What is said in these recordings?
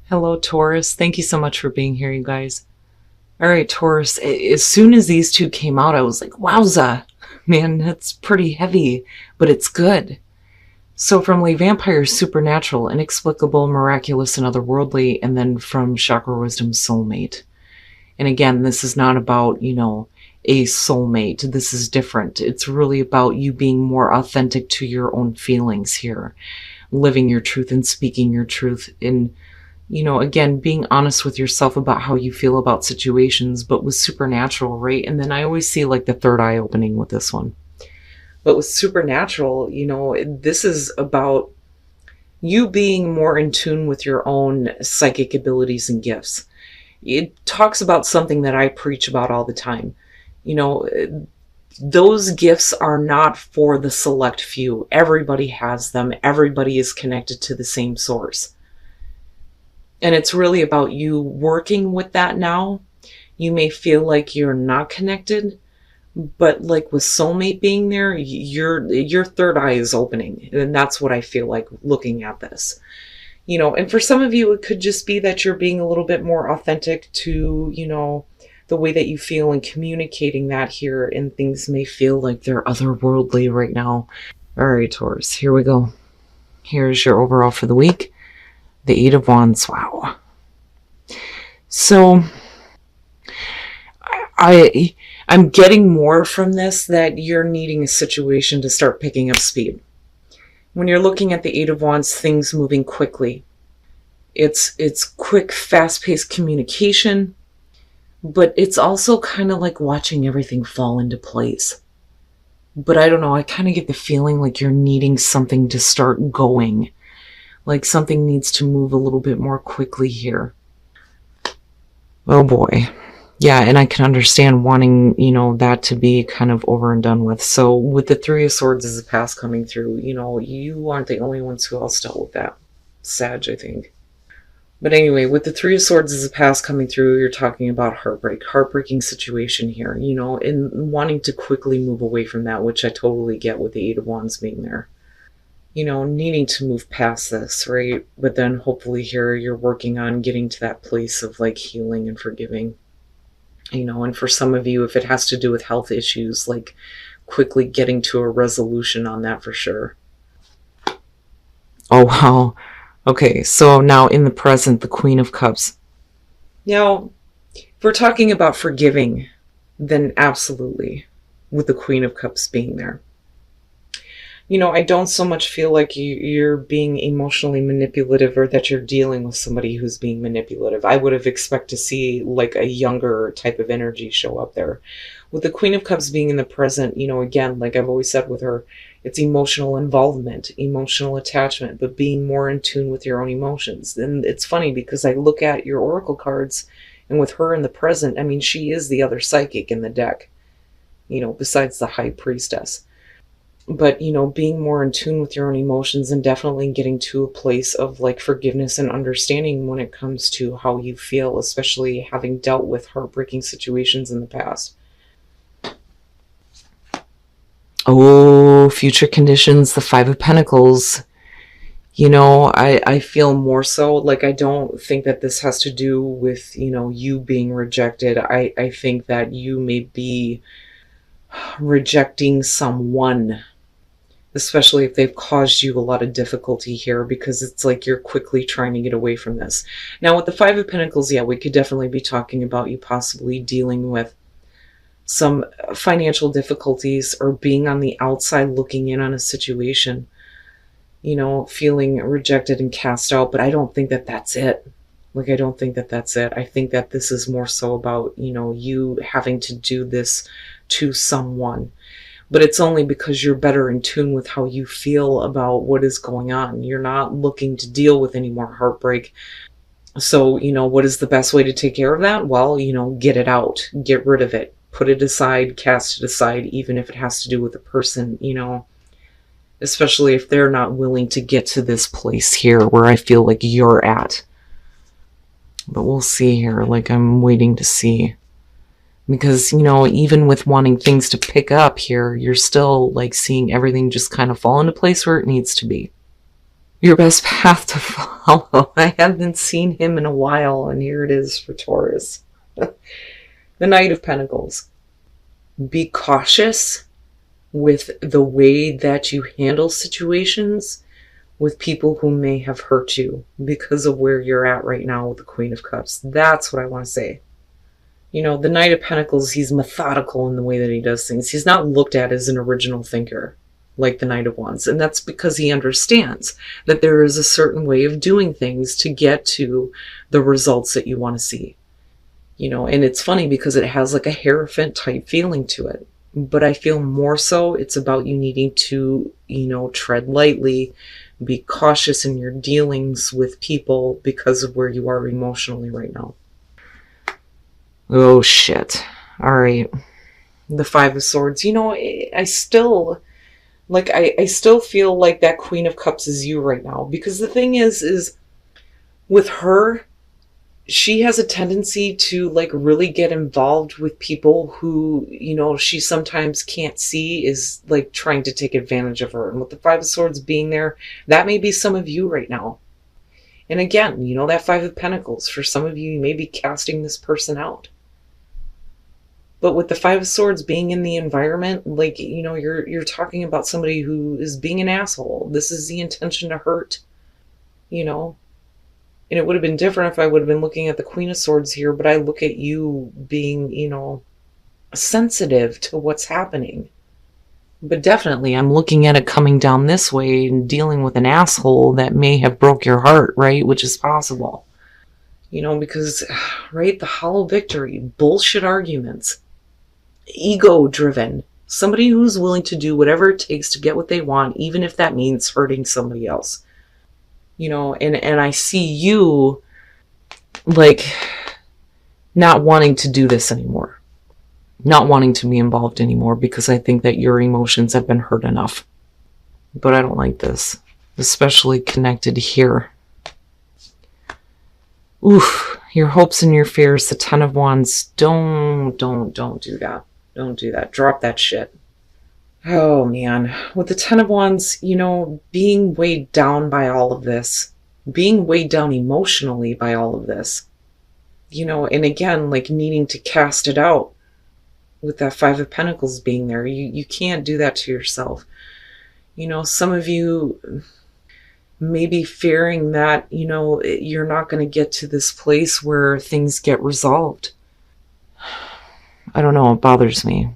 Hello, Taurus. Thank you so much for being here, you guys. All right, Taurus, as soon as these two came out, I was like, wowza, man, that's pretty heavy, but it's good. So, from like vampire, supernatural, inexplicable, miraculous, and otherworldly, and then from chakra wisdom, soulmate. And again, this is not about, a soulmate. This is different. It's really about you being more authentic to your own feelings here, living your truth and speaking your truth in again, being honest with yourself about how you feel about situations, but with supernatural, right? And then I always see like the third eye opening with this one. But with supernatural, this is about you being more in tune with your own psychic abilities and gifts. It talks about something that I preach about all the time. Those gifts are not for the select few. Everybody has them. Everybody is connected to the same source. And it's really about you working with that now. You may feel like you're not connected, but like with soulmate being there, your third eye is opening. And that's what I feel like looking at this. And for some of you, it could just be that you're being a little bit more authentic to, the way that you feel and communicating that here. And things may feel like they're otherworldly right now. All right, Taurus, here we go. Here's your overall for the week. The Eight of Wands. Wow. So I'm getting more from this that you're needing a situation to start picking up speed. When you're looking at the Eight of Wands, things moving quickly. It's quick, fast-paced communication, but it's also kind of like watching everything fall into place. But I don't know, I kind of get the feeling like you're needing something to start going. Like something needs to move a little bit more quickly here. Oh boy. Yeah, and I can understand wanting, that to be kind of over and done with. So with the Three of Swords as a past coming through, you aren't the only ones who else dealt with that. Sag, I think. But anyway, with the Three of Swords as a past coming through, you're talking about heartbreaking situation here, and wanting to quickly move away from that, which I totally get with the Eight of Wands being there. Needing to move past this, right? But then hopefully here you're working on getting to that place of like healing and forgiving. And for some of you, if it has to do with health issues, like quickly getting to a resolution on that for sure. Oh, wow. Okay, so now in the present, the Queen of Cups. Now, if we're talking about forgiving, then absolutely, with the Queen of Cups being there. I don't so much feel like you're being emotionally manipulative or that you're dealing with somebody who's being manipulative. I would have expected to see like a younger type of energy show up there. With the Queen of Cups being in the present, again, like I've always said with her, it's emotional involvement, emotional attachment, but being more in tune with your own emotions. And it's funny because I look at your oracle cards and with her in the present, I mean, she is the other psychic in the deck, besides the High Priestess. But, being more in tune with your own emotions and definitely getting to a place of like forgiveness and understanding when it comes to how you feel, especially having dealt with heartbreaking situations in the past. Oh, future conditions, the Five of Pentacles. I feel more so like I don't think that this has to do with, you being rejected. I think that you may be rejecting someone, especially if they've caused you a lot of difficulty here, because it's like you're quickly trying to get away from this. Now with the Five of Pentacles, yeah, we could definitely be talking about you possibly dealing with some financial difficulties or being on the outside looking in on a situation, feeling rejected and cast out. But I don't think that that's it. Like, I don't think that that's it. I think that this is more so about, you having to do this to someone. But it's only because you're better in tune with how you feel about what is going on. You're not looking to deal with any more heartbreak. So, what is the best way to take care of that? Well, get it out, get rid of it, put it aside, cast it aside, even if it has to do with a person, especially if they're not willing to get to this place here where I feel like you're at. But we'll see here. Like, I'm waiting to see. Because, even with wanting things to pick up here, you're still like seeing everything just kind of fall into place where it needs to be. Your best path to follow. I haven't seen him in a while, and here it is for Taurus. The Knight of Pentacles. Be cautious with the way that you handle situations with people who may have hurt you because of where you're at right now with the Queen of Cups. That's what I want to say. You know, the Knight of Pentacles, he's methodical in the way that he does things. He's not looked at as an original thinker like the Knight of Wands. And that's because he understands that there is a certain way of doing things to get to the results that you want to see. You know, and it's funny because it has like a Hierophant type feeling to it. But I feel more so it's about you needing to, you know, tread lightly, be cautious in your dealings with people because of where you are emotionally right now. Oh, shit. All right. The Five of Swords. You know, I still feel like that Queen of Cups is you right now. Because the thing is with her, she has a tendency to like really get involved with people who, you know, she sometimes can't see is like trying to take advantage of her. And with the Five of Swords being there, that may be some of you right now. And again, you know, that Five of Pentacles, for some of you, you may be casting this person out. But with the Five of Swords being in the environment, like, you know, you're talking about somebody who is being an asshole. This is the intention to hurt, you know. And it would have been different if I would have been looking at the Queen of Swords here, but I look at you being, you know, sensitive to what's happening. But definitely, I'm looking at it coming down this way and dealing with an asshole that may have broke your heart, right? Which is possible. You know, because, right, the hollow victory, bullshit arguments, ego-driven, somebody who's willing to do whatever it takes to get what they want, even if that means hurting somebody else. You know, and I see you like not wanting to do this anymore, not wanting to be involved anymore, because I think that your emotions have been hurt enough. But I don't like this, especially connected here. Oof, your hopes and your fears, the Ten of Wands. Don't do that. Don't do that. Drop that shit. Oh, man. With the Ten of Wands, you know, being weighed down by all of this, being weighed down emotionally by all of this, you know, and again, like needing to cast it out with that Five of Pentacles being there. You can't do that to yourself. You know, some of you may be fearing that, you know, you're not going to get to this place where things get resolved. I don't know. It bothers me.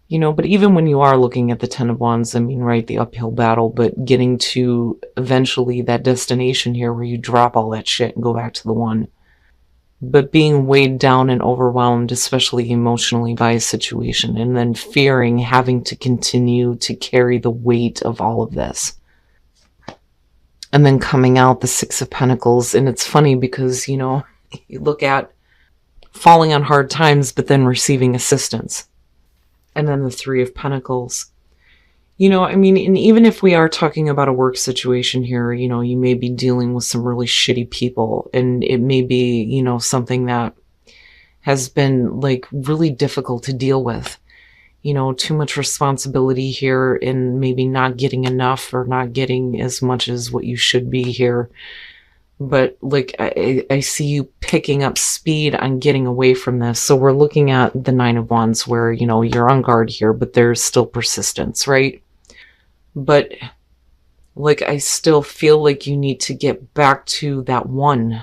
You know, but even when you are looking at the Ten of Wands, I mean, right, the uphill battle, but getting to eventually that destination here where you drop all that shit and go back to the one. But being weighed down and overwhelmed, especially emotionally, by a situation, and then fearing having to continue to carry the weight of all of this. And then coming out the Six of Pentacles, and it's funny because, you know, you look at falling on hard times, but then receiving assistance. And then the Three of Pentacles. You know, I mean, and even if we are talking about a work situation here, you know, you may be dealing with some really shitty people, and it may be, you know, something that has been like really difficult to deal with. You know, too much responsibility here and maybe not getting enough or not getting as much as what you should be here. But like, I see you picking up speed on getting away from this. So we're looking at the Nine of Wands where, you know, you're on guard here, but there's still persistence, right? But like, I still feel like you need to get back to that one,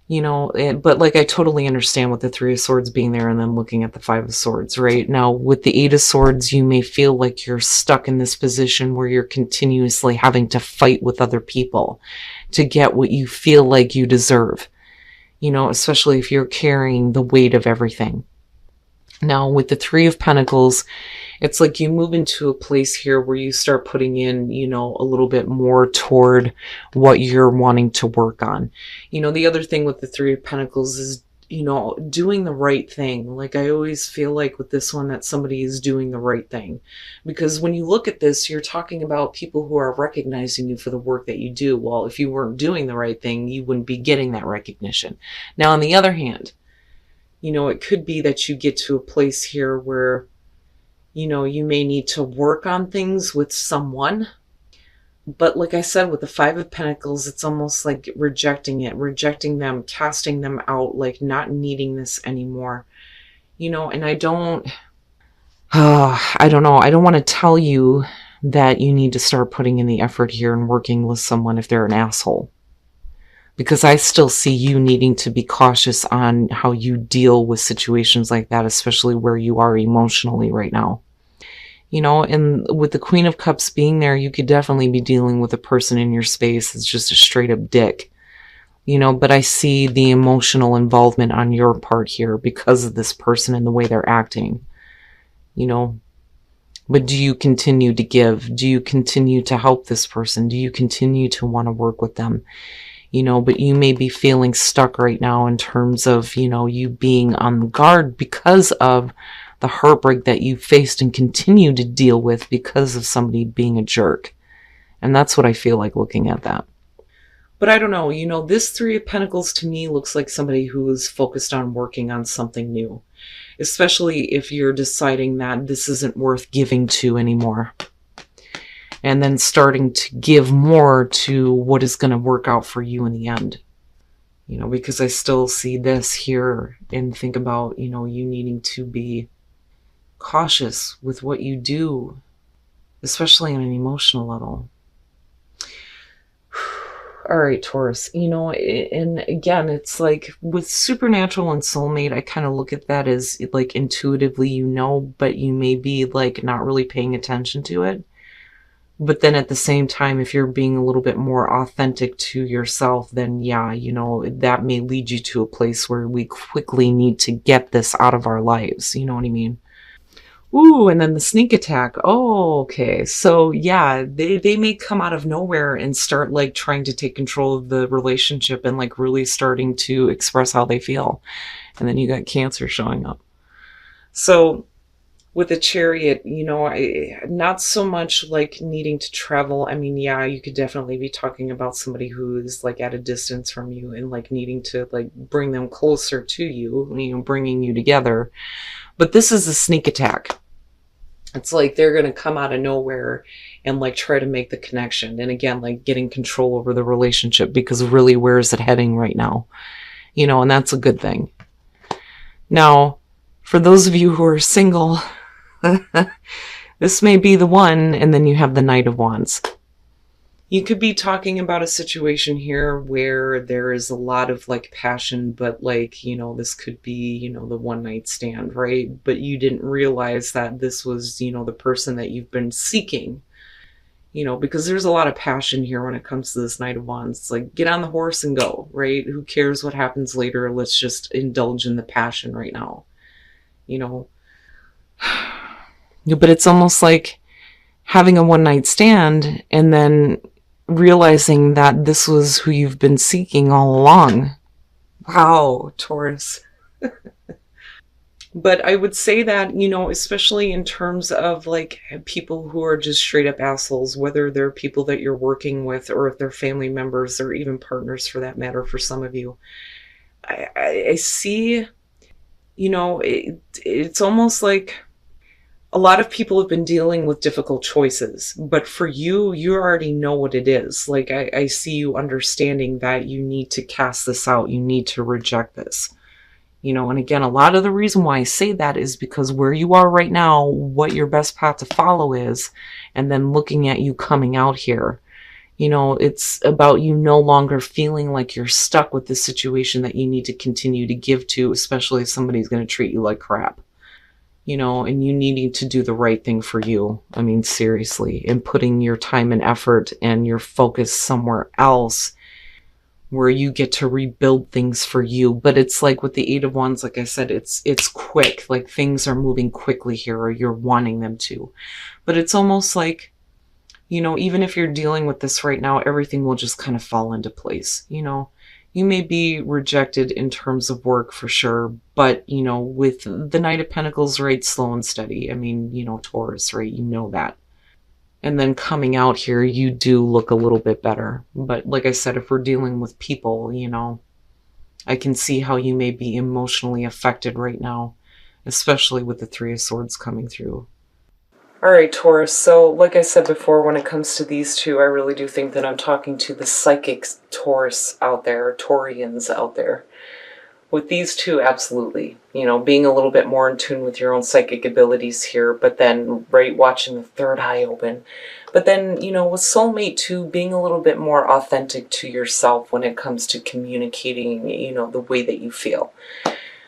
you know, but like, I totally understand with the Three of Swords being there and then looking at the Five of Swords, right? Now with the Eight of Swords, you may feel like you're stuck in this position where you're continuously having to fight with other people to get what you feel like you deserve, you know, especially if you're carrying the weight of everything. Now with the Three of Pentacles, it's like you move into a place here where you start putting in, you know, a little bit more toward what you're wanting to work on. You know, the other thing with the Three of Pentacles is, you know, doing the right thing. Like, I always feel like with this one that somebody is doing the right thing. Because when you look at this, you're talking about people who are recognizing you for the work that you do. Well, if you weren't doing the right thing, you wouldn't be getting that recognition. Now, on the other hand, you know, it could be that you get to a place here where, you know, you may need to work on things with someone, But like I said, with the Five of Pentacles, it's almost like rejecting it, rejecting them, casting them out, like not needing this anymore. And I don't know. I don't want to tell you that you need to start putting in the effort here and working with someone if they're an asshole. Because I still see you needing to be cautious on how you deal with situations like that, especially where you are emotionally right now. And with the Queen of Cups being there, you could definitely be dealing with a person in your space that's just a straight up dick. But I see the emotional involvement on your part here because of this person and the way they're acting. But do you continue to give? Do you continue to help this person? Do you continue to want to work with them? But you may be feeling stuck right now in terms of, you being on guard because of the heartbreak that you faced and continue to deal with because of somebody being a jerk. And that's what I feel like looking at that. But I don't know, this Three of Pentacles to me looks like somebody who is focused on working on something new, especially if you're deciding that this isn't worth giving to anymore. And then starting to give more to what is going to work out for you in the end. Because I still see this here and think about, you needing to be cautious with what you do, especially on an emotional level. All right, Taurus, and again, it's like with supernatural and soulmate, I kind of look at that as like intuitively, but you may be like not really paying attention to it. But then at the same time, if you're being a little bit more authentic to yourself, then yeah, that may lead you to a place where we quickly need to get this out of our lives. You know what I mean? Ooh, and then the sneak attack. Oh, okay. So yeah, they may come out of nowhere and start like trying to take control of the relationship and like really starting to express how they feel. And then you got Cancer showing up. So with the Chariot, not so much like needing to travel. I mean, yeah, you could definitely be talking about somebody who is like at a distance from you and like needing to like bring them closer to you, bringing you together. But this is a sneak attack. It's like they're going to come out of nowhere and like try to make the connection. And again, like getting control over the relationship, because really, where is it heading right now? And that's a good thing. Now, for those of you who are single, this may be the one. And then you have the Knight of Wands. You could be talking about a situation here where there is a lot of like passion, but like, this could be, the one night stand, right? But you didn't realize that this was, the person that you've been seeking, because there's a lot of passion here when it comes to this Knight of Wands. It's like, get on the horse and go, right? Who cares what happens later? Let's just indulge in the passion right now, But it's almost like having a one night stand and then realizing that this was who you've been seeking all along. Wow, Taurus. But I would say that, especially in terms of like people who are just straight up assholes, whether they're people that you're working with or if they're family members or even partners for that matter, for some of you, I see, it's almost like a lot of people have been dealing with difficult choices, but for you, you already know what it is. Like, I see you understanding that you need to cast this out. You need to reject this. And again, a lot of the reason why I say that is because where you are right now, what your best path to follow is, and then looking at you coming out here, it's about you no longer feeling like you're stuck with the situation that you need to continue to give to, especially if somebody's going to treat you like crap. And you needing to do the right thing for you. I mean, seriously, and putting your time and effort and your focus somewhere else where you get to rebuild things for you. But it's like with the Eight of Wands, like I said, it's quick, like things are moving quickly here, or you're wanting them to. But it's almost like, even if you're dealing with this right now, everything will just kind of fall into place. You may be rejected in terms of work for sure, but, with the Knight of Pentacles, right, slow and steady. I mean, Taurus, right, that. And then coming out here, you do look a little bit better. But like I said, if we're dealing with people, I can see how you may be emotionally affected right now, especially with the Three of Swords coming through. All right, Taurus. So, like I said before, when it comes to these two, I really do think that I'm talking to the psychic Taurus out there, Taurians out there. With these two, absolutely. You know, being a little bit more in tune with your own psychic abilities here, but then, right, watching the third eye open. But then, you know, with soulmate too, being a little bit more authentic to yourself when it comes to communicating, you know, the way that you feel.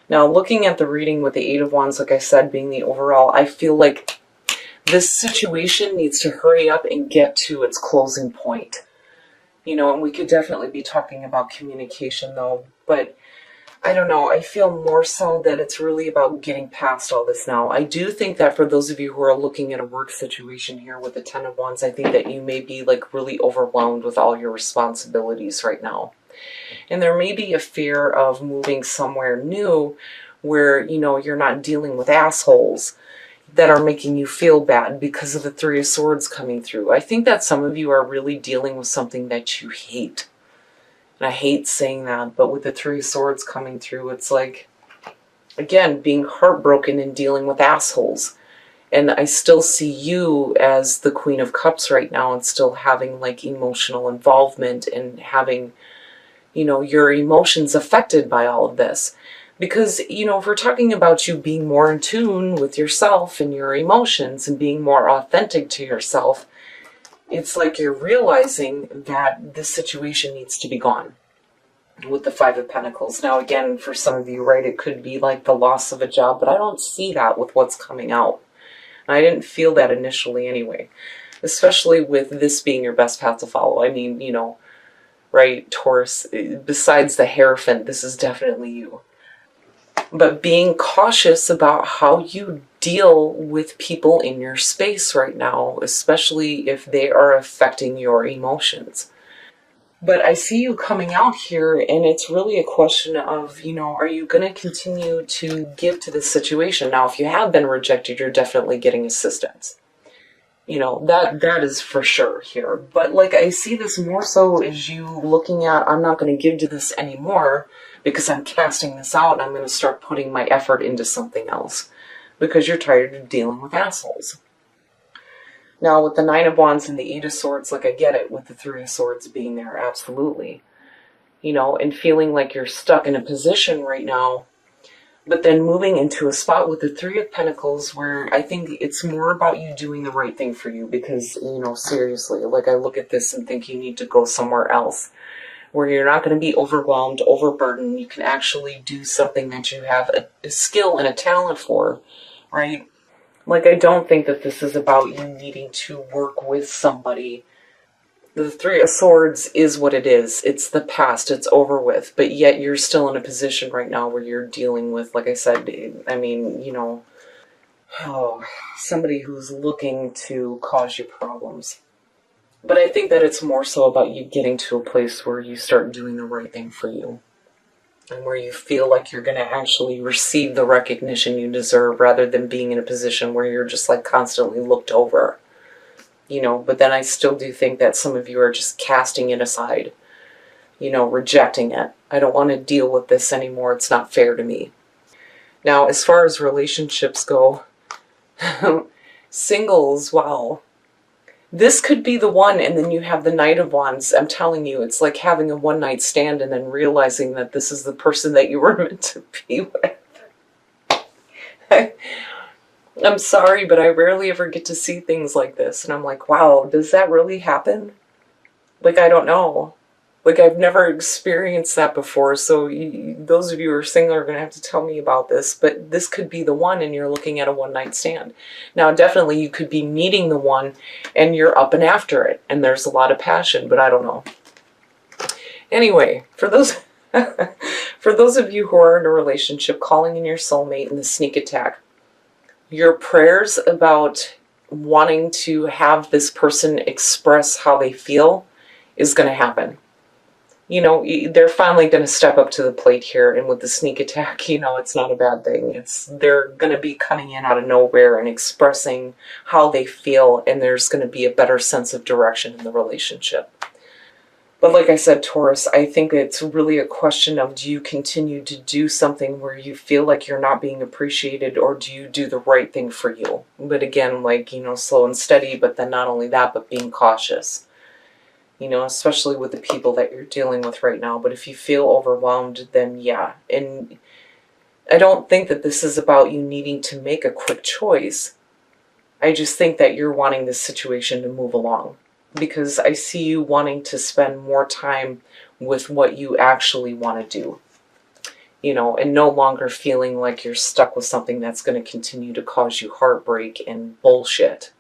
Now, looking at the reading with the Eight of Wands, like I said, being the overall, I feel like this situation needs to hurry up and get to its closing point. You know, and we could definitely be talking about communication though, but I don't know, I feel more so that it's really about getting past all this now. I do think that for those of you who are looking at a work situation here with the Ten of Wands, I think that you may be like really overwhelmed with all your responsibilities right now. And there may be a fear of moving somewhere new where, you know, you're not dealing with assholes that are making you feel bad because of the Three of Swords coming through. I think that some of you are really dealing with something that you hate. And I hate saying that, but with the Three of Swords coming through, it's like, again, being heartbroken and dealing with assholes. And I still see you as the Queen of Cups right now and still having like emotional involvement and having, you know, your emotions affected by all of this. Because, you know, if we're talking about you being more in tune with yourself and your emotions and being more authentic to yourself, it's like you're realizing that this situation needs to be gone with the Five of Pentacles. Now, again, for some of you, right, it could be like the loss of a job, but I don't see that with what's coming out. And I didn't feel that initially anyway, especially with this being your best path to follow. I mean, you know, right, Taurus, besides the Hierophant, this is definitely you. But being cautious about how you deal with people in your space right now, especially if they are affecting your emotions. But I see you coming out here, and it's really a question of, you know, are you going to continue to give to this situation? Now, if you have been rejected, you're definitely getting assistance. You know, that is for sure here. But like, I see this more so as you looking at, I'm not going to give to this anymore because I'm casting this out and I'm going to start putting my effort into something else because you're tired of dealing with assholes. Now, with the Nine of Wands and the Eight of Swords, like, I get it with the Three of Swords being there, absolutely. You know, and feeling like you're stuck in a position right now, but then moving into a spot with the Three of Pentacles where I think it's more about you doing the right thing for you because, you know, seriously, like, I look at this and think you need to go somewhere else where you're not going to be overwhelmed, overburdened. You can actually do something that you have a skill and a talent for, right? Like, I don't think that this is about you needing to work with somebody. The Three of Swords is what it is. It's the past. It's over with. But yet you're still in a position right now where you're dealing with, like I said, I mean, you know, somebody who's looking to cause you problems. But I think that it's more so about you getting to a place where you start doing the right thing for you. And where you feel like you're going to actually receive the recognition you deserve rather than being in a position where you're just like constantly looked over. You know, but then I still do think that some of you are just casting it aside. You know, rejecting it. I don't want to deal with this anymore. It's not fair to me. Now, as far as relationships go, singles, wow. This could be the one, and then you have the Knight of Wands. I'm telling you, it's like having a one-night stand and then realizing that this is the person that you were meant to be with. I'm sorry, but I rarely ever get to see things like this. And I'm like, wow, does that really happen? Like, I don't know. Like, I've never experienced that before. So those of you who are single are going to have to tell me about this. But this could be the one and you're looking at a one-night stand. Now, definitely you could be meeting the one and you're up and after it. And there's a lot of passion, but I don't know. Anyway, for those... for those of you who are in a relationship, calling in your soulmate and the sneak attack, your prayers about wanting to have this person express how they feel is going to happen. You know, they're finally going to step up to the plate here, and with the sneak attack, you know, it's not a bad thing. They're going to be coming in out of nowhere and expressing how they feel, and there's going to be a better sense of direction in the relationship. But like I said, Taurus, I think it's really a question of, do you continue to do something where you feel like you're not being appreciated, or do you do the right thing for you? But again, like, slow and steady, but then not only that, but being cautious, especially with the people that you're dealing with right now. But if you feel overwhelmed, then yeah. And I don't think that this is about you needing to make a quick choice. I just think that you're wanting this situation to move along, because I see you wanting to spend more time with what you actually want to do, and no longer feeling like you're stuck with something that's going to continue to cause you heartbreak and bullshit.